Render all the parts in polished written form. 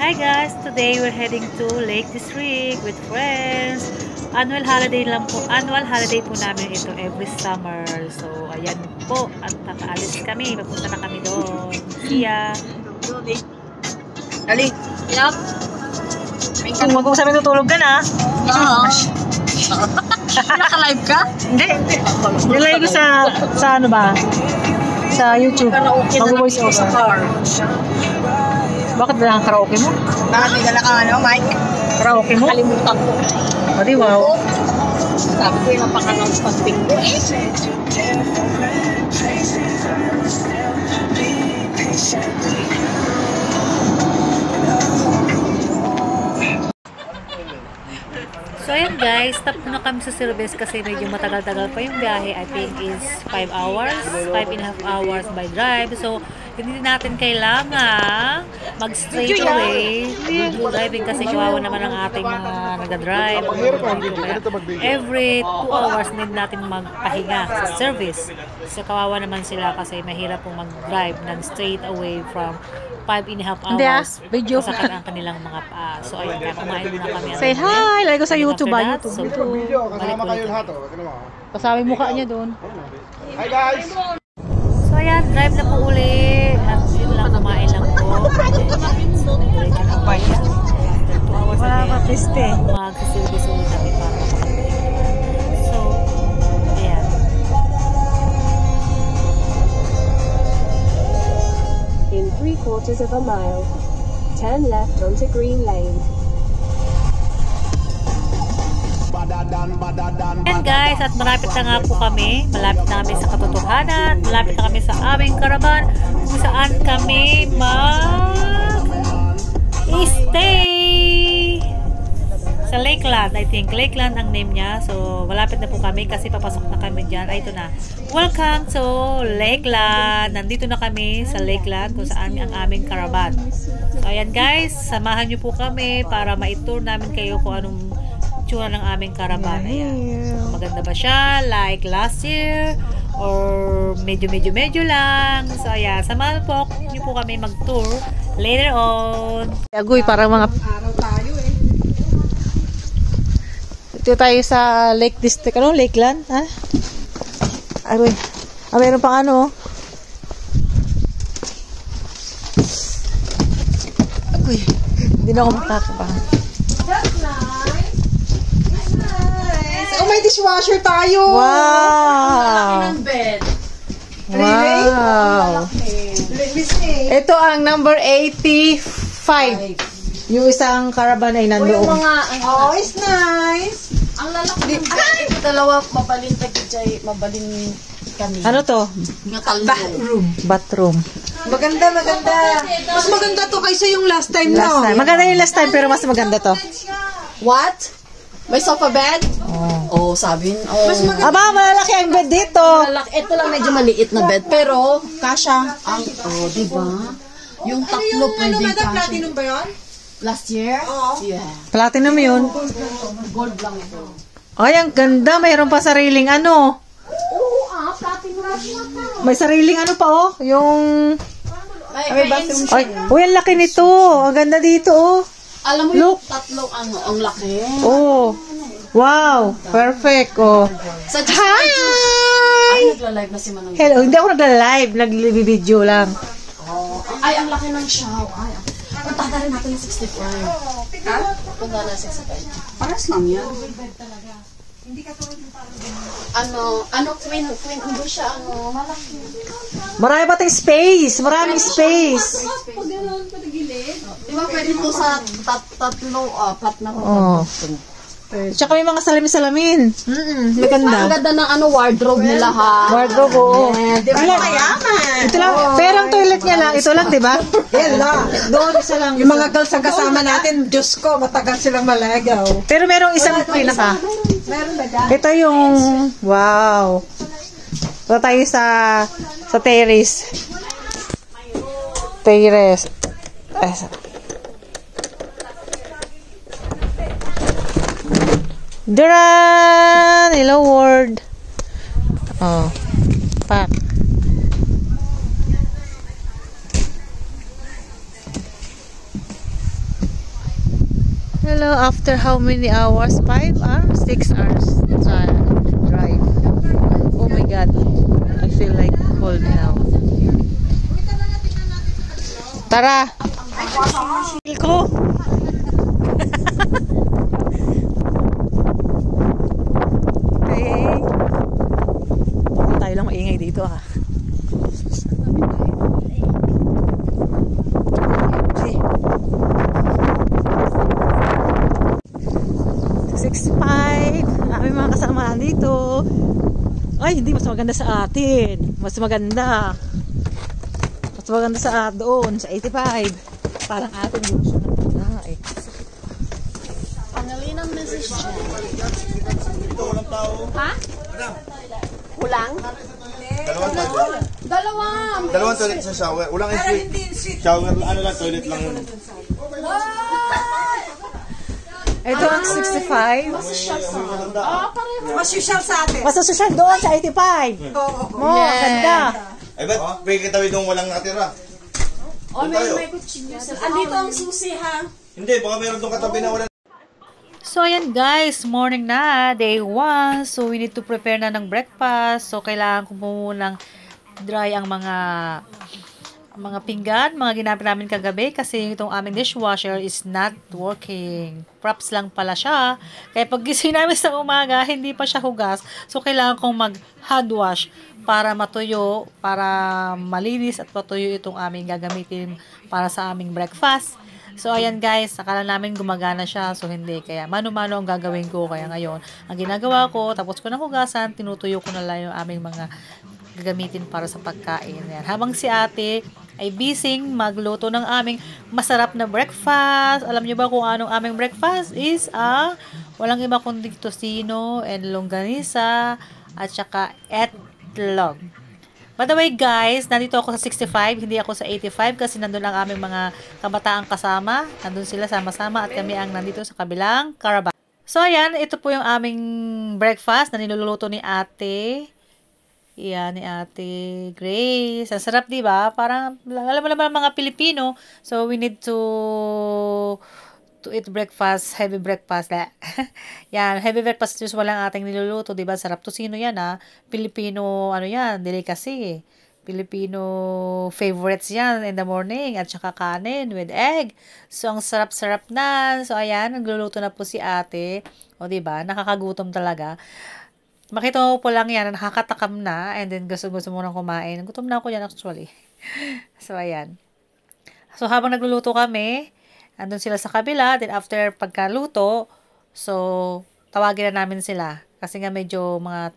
Hi guys! Today we're heading to Lake District with friends. Annual holiday po namin ito every summer. So ayan po at nakaalis kami. Papunta na kami doon. See ya! Ali! Yup! Huwag mo sabi tutulog ka na. Oo. Naka-live ka? Hindi. Nilay ko sa ano ba? Sa YouTube. Mag-voice over. Bakit ba ang karaoke mo? Bakit may dala kang ano, Mike? Karaoke mo? Kalimutan ko. O di wow. Sabi ko yung napaka-announce pag-ping ko eh. So ayan guys, stop na kami sa service kasi medyo matagal-tagal pa yung biyahe. I think is 5 hours, 5.5 hours by drive. So hindi natin kailangan mag-straight away driving kasi kawawa naman ang ating mga nag-drive. Every 2 hours need natin magpahinga sa service. So kawawa naman sila kasi mahirap pong mag-drive ng straight away from 5.5 hours. Video. Kasakit ang kanilang mga paa. So ayun, kaya kumain muna kami. Say hi! Lagi ko sa YouTube ba? YouTube. So, Kasama kayo lahat oh. Pasabi mukha niya doon. Hi guys! So ayan, drive na po uli. At yun lang, kumain lang po. So nag-diretso na po. After 2 hours Wala na ka piste. mag-service ulit kami para makapagpahinga. So, ayan. In 3/4 of a mile, turn left onto Green Lane. And guys, at malapit na nga po kami. Malapit na kami sa katotohanan. Malapit na kami sa aming karavan kung saan kami mag-stay sa Lakeland. I think Lakeland ang name niya. So malapit na po kami kasi papasok na kami dyan. Ay, ito na. Welcome to Lakeland. Nandito na kami sa Lakeland kung saan ang aming caravan. So ayan guys, samahan nyo po kami para ma-tour namin kayo kung anong tsura ng aming caravan. Ayan. So, maganda ba siya? Like last year? Or medyo lang? So ayan, samahan po nyo po kami mag-tour later on. Agoy, parang mga... Ito tayo sa Lake District. Ano? Lakeland? Ha? Agoy. Ah, meron pang ano? Agoy. Hindi na ako makakabahan. Oh, may dishwasher tayo! Wow! Wow! Ito ang number 85. Yung isang caravan ay nandoon. Oh, it's nice! Ang lalaki ng bed. Ito dalawa, mabalin tagijay, mabalin kami. Ano to? Bathroom. Maganda. Mas maganda to kaysa yung last time, Last no? time. Maganda yung last time pero mas maganda to. What? May sofa bed? Oh, sabi. Oh. Aba, malaki ang bed dito. Ito lang medyo maliit na bed. Pero, kasha. Oh, diba? Yung tatlo pwede kasha. Platinum ba yun? Last year? Oo. Yeah. Platinum yun. Gold lang ito. Ay, ang ganda. Mayroon pa sariling ano. Platinum lang ito. May sariling ano pa oh. Yung... May bathroom. Ay, uy, ang laki nito. Ang ganda dito oh. Alam mo yung tatlong ano, ang laki. Oh. Wow. Perfect oh. Sa Hi! Ay, nagla-live na si Manong. Hello. Hindi ako nagla-live. Nag-video lang. Oh. Ay, ang laki ng show. Ay, punta na rin natin yung 65. Ha? Punta na 65. Paras lang yan. Queen, ano siya, malaki. Marami pa tayong space. Maraming space. Di ba pwede ito sa tatlo, apat na Oh. Tsaka may mga salamin-salamin. Ang Maganda. ganda ng wardrobe nila ha. Wardrobe, oo. Di ba mayaman? Ito lang, pero ang toilet niya lang, ito lang, di ba? Yan lang. Doon, isa lang. Yung mga girls ang kasama natin, Diyos ko, matagal silang malagaw. Pero merong isang pinaka. Meron ba dyan? Ito yung, wow. Ito tayo sa terrace. Terrace. Duran! Hello world. Oh. Pak. Hello, after how many hours? 5 hours? 6 hours drive. Oh my god. I feel like cold now. Tara! Feel ko! Okay. Hindi tayo lang maingay dito ha. Okay. 65. Aming mga kasama dito. Ay, hindi. Mas maganda sa atin. Mas maganda. Mas maganda sa doon. Sa 85. Parang atin yung eh. Pangalin ang message siya. Dito, walang tao. Ha? Kulang? Dalawang toilet sa shower. Walang shower, ano lang, toilet lang yun. Ito ang 65. Mas usual sa atin. Mas social doon sa 85. Mo, ganda. Ay, ba't may kitawid doon walang nakatira? Oh, may kutsilyo. Andito ang susi, ha? Hindi, baka meron doon katabi na wala. So, ayan guys, morning na, day 1. So, we need to prepare na ng breakfast. So, kailangan ko munang dry ang mga pinggan, mga ginamit namin kagabi kasi itong aming dishwasher is not working. Props lang pala siya. Kaya pag gising namin sa umaga, hindi pa siya hugas. So, kailangan kong mag-hand wash para matuyo, para malinis at matuyo itong aming gagamitin para sa aming breakfast. So, ayan guys, akala namin gumagana siya. So, hindi. Kaya, mano-mano ang gagawin ko. Kaya ngayon, ang ginagawa ko, tapos ko na hugasan, tinutuyo ko na lang yung aming mga gagamitin para sa pagkain. Ayan. Habang si ate ay busy magluto ng aming masarap na breakfast. Alam niyo ba kung anong aming breakfast is? Walang iba kundi tocino and longganisa at saka etlog. By the way guys, nandito ako sa 65, hindi ako sa 85 kasi nandun ang aming mga kabataang kasama. Nandun sila sama-sama at kami ang nandito sa kabilang caravan. So ayan, ito po yung aming breakfast na niluluto ni ate. Yan, ni ate Grace. Ang sarap, diba? Parang, alam mo naman mga Pilipino. So, we need to eat breakfast, heavy breakfast. Yan, heavy breakfast usual lang ating niluluto, diba? Sarap tocino yan, ha? Pilipino, ano yan, delicacy. Filipino favorites yan in the morning. At saka kanin with egg. So, ang sarap-sarap na. So, ayan, nagluluto na po si ate. O, diba? Nakakagutom talaga. Makita mo po lang yan, nakakatakam na, and then gusto mo nang kumain. Gutom na ako yan actually. So, ayan. So, habang nagluluto kami, andun sila sa kabila, then after pagkaluto, so, tawagin na namin sila. Kasi nga medyo mga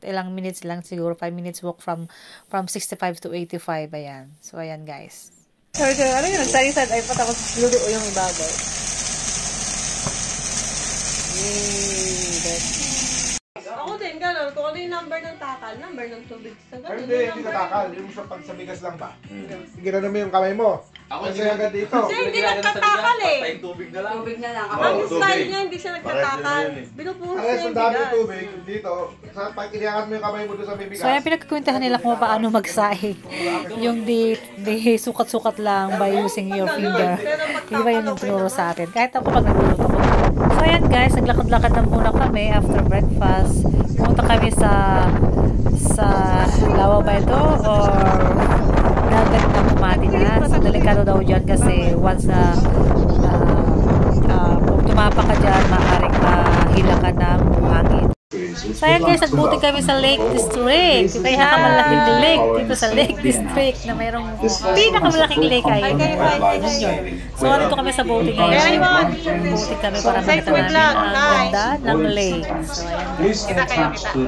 ilang minutes lang siguro, 5 minutes walk from 65 to 85, ayan. So, ayan guys. So, ano yun, nagsarisad ay patapos luto yung ibabaw. Ako din, gano'n. Kung ano yung number ng takal, number ng tubig sa gano'n. Hindi natakal. Yung sa pagsabigas lang ba? Sige na naman yung kamay mo. Kasi agad dito. Kasi hindi nagtatakal eh. Tubig na lang. Ang style niya, hindi siya nagtatakal. Binupuhos niya Parehas yung ang dami bigas. tubig dito. Pag iniangat mo yung kamay mo doon sa bibigas. So, ayan, pinagkakwentuhan nila kung paano magsaing. Yung di sukat-sukat lang by using your finger. Di ba yun yung tinuro sa atin? Kahit ako pag nagluluto ko. So, ayan guys, naglakad-lakad na muna kami after breakfast. Pumunta kami sa lawa ba ito? Or dagat na kumati na. So, delikado daw dyan kasi once na kung tumapa ka dyan, maaaring mahila ka ng hangin. So, ayan guys, nagbuti kami sa Lake District. Kaya malaking lake dito sa Lake District na mayroong pinakamalaking lake ay yun. So, dito kami sa boating ngayon. Boating kami para makita namin ang ganda ng lake.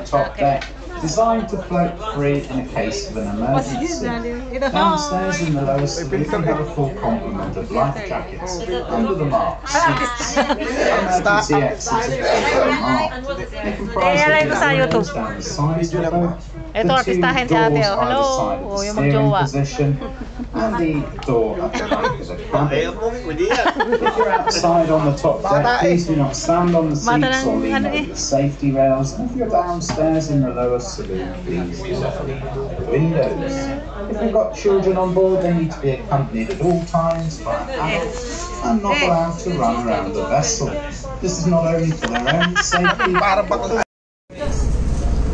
So, ayan. Designed to float free in a case of an emergency. Downstairs in the lowest suite, we have a full complement of life jackets under the marks. Emergency exits are marked. They comprise of doors down the sides of the boat, Ito, the two artistahin si ate. doors Hello. either side of the Yung steering magjowa. position, and the door at the back of the cabin. If you're outside on the top deck, please do not stand on the seats or lean over the safety rails. And if you're downstairs in the lower saloon, please do not lean over the windows. If you've got children on board, they need to be accompanied at all times by an adult. and not allowed to run around the vessel. This is not only for their own safety.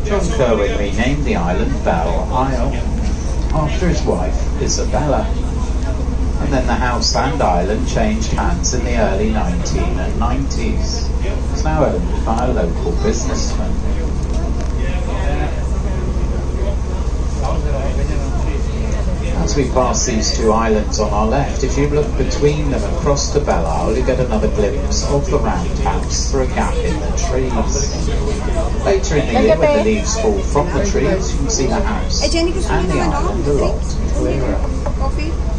John Kerwin renamed the island Belle Isle after his wife Isabella. And then the house and island changed hands in the early 1990s. It's now owned by a local businessman. As we pass these two islands on our left, if you look between them across to Belle Isle, you get another glimpse of the roundhouse through a gap in the trees. Later in the year, when the leaves fall from the trees, you can see the house and the island a lot clearer.